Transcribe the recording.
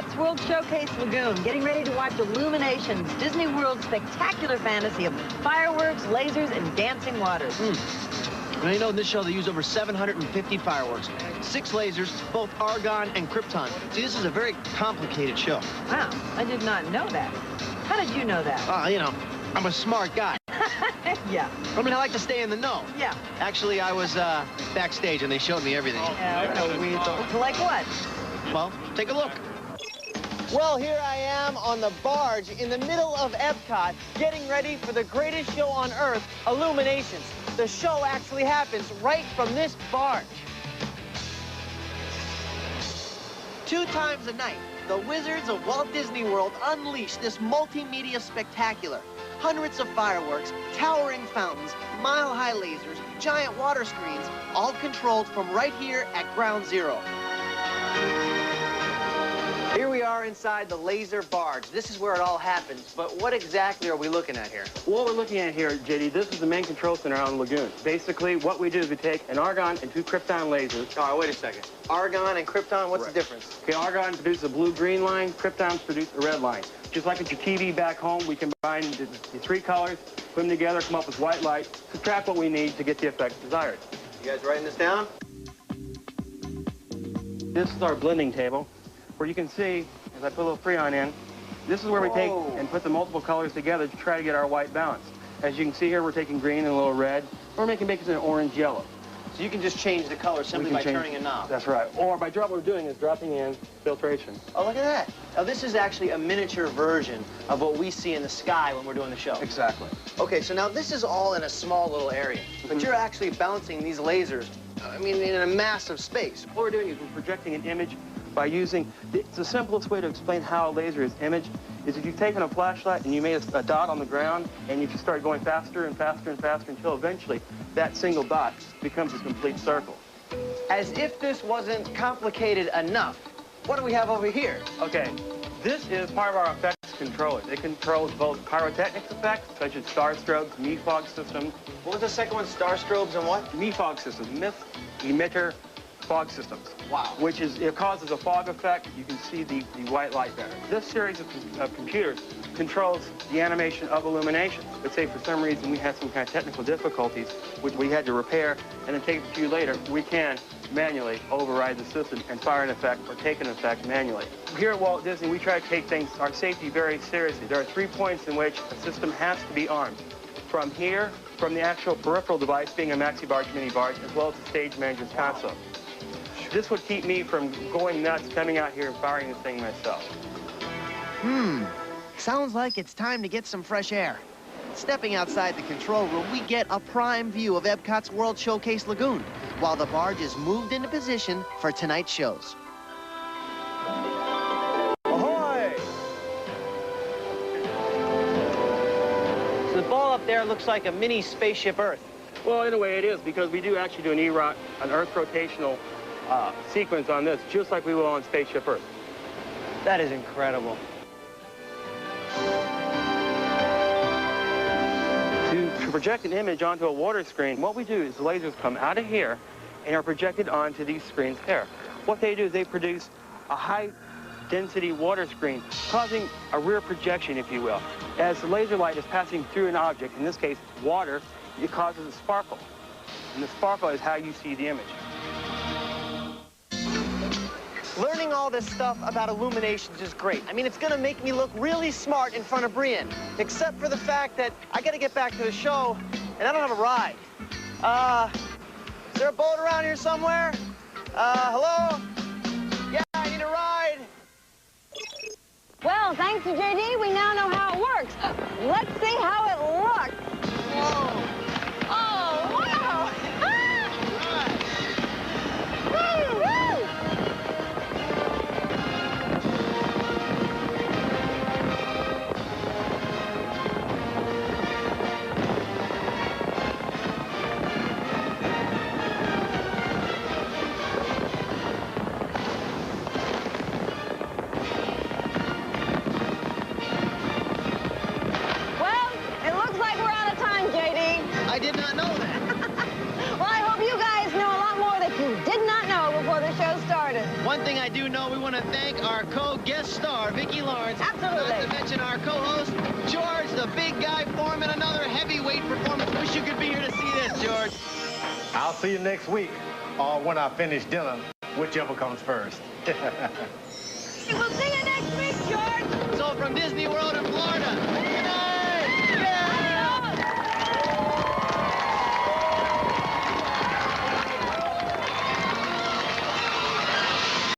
Epcot's World Showcase Lagoon, getting ready to watch IllumiNations, Disney World's spectacular fantasy of fireworks, lasers, and dancing waters. Now, you know, in this show, they use over 750 fireworks, 6 lasers, both argon and krypton. See, this is a very complicated show. Wow, I did not know that. How did you know that? You know, I'm a smart guy. Yeah. I mean, I like to stay in the know. Yeah. Actually, I was backstage, and they showed me everything. Like what? Well, take a look. Well, here I am on the barge in the middle of Epcot, getting ready for the greatest show on Earth, IllumiNations. The show actually happens right from this barge. 2 times a night, the wizards of Walt Disney World unleash this multimedia spectacular. Hundreds of fireworks, towering fountains, mile-high lasers, giant water screens, all controlled from right here at Ground Zero. Here we are inside the laser barge. This is where it all happens, but what exactly are we looking at here? What we're looking at here, JD, this is the main control center on the lagoon. Basically, what we do is we take an argon and 2 krypton lasers. All right, wait a second. Argon and krypton, what's the difference? Okay, argon produces a blue-green line, krypton produces a red line. Just like at your TV back home, we combine the 3 colors, put them together, come up with white light, subtract what we need to get the effect desired. You guys writing this down? This is our blending table, where you can see, as I put a little Freon in, this is where we take and put the multiple colors together to try to get our white balance. As you can see here, we're taking green and a little red. We're making it an orange-yellow. So you can just change the color simply by turning a knob. That's right. Or by what we're doing is dropping in filtration. Oh, look at that. Now, this is actually a miniature version of what we see in the sky when we're doing the show. Exactly. Okay, so now this is all in a small little area, but you're actually bouncing these lasers, I mean, in a massive space. What we're doing is we're projecting an image by using, the simplest way to explain how a laser is imaged is if you've taken a flashlight and you made a dot on the ground and you just start going faster and faster and faster until eventually that single dot becomes a complete circle. As if this wasn't complicated enough, what do we have over here? Okay, this is part of our effects controller. It controls both pyrotechnics effects, such as star strobes, MEFOG systems. What was the second one? Star strobes and what? MEFOG systems, mist emitter fog systems. Wow. Which is, it causes a fog effect. You can see the white light better. This series of computers controls the animation of IllumiNations. Let's say for some reason we had some kind of technical difficulties, which we had to repair and then take it to you later, we can manually override the system and fire an effect or take an effect manually. Here at Walt Disney, we try to take our safety very seriously. There are 3 points in which a system has to be armed. From here, from the actual peripheral device, being a maxi barge, mini barge, as well as the stage manager's console. This would keep me from going nuts, coming out here and firing this thing myself. Sounds like it's time to get some fresh air. Stepping outside the control room, we get a prime view of Epcot's World Showcase Lagoon, while the barge is moved into position for tonight's shows. Ahoy! So the ball up there looks like a mini spaceship Earth. Well, in a way it is, because we do actually do an Earth rotational sequence on this, just like we will on Spaceship Earth. That is incredible. To project an image onto a water screen, what we do is the lasers come out of here and are projected onto these screens here. What they do is they produce a high-density water screen, causing a rear projection, if you will. As the laser light is passing through an object, in this case, water, it causes a sparkle. And the sparkle is how you see the image. Learning all this stuff about IllumiNations is great. I mean, it's gonna make me look really smart in front of Brian, except for the fact that I gotta get back to the show, and I don't have a ride. Is there a boat around here somewhere? Hello? Yeah, I need a ride. Well, thanks to JD, we now know how it works. Let's see how it looks. Whoa. Oh, wow! Well, it looks like we're out of time, JD. before the show started. One thing I do know, we want to thank our co-guest star, Vicki Lawrence. Absolutely. Not to mention our co-host, George, the big guy Foreman, another heavyweight performance. Wish you could be here to see this, George. I'll see you next week, or when I finish dinner, whichever comes first. We'll see you next week, George. So from Disney World in Florida,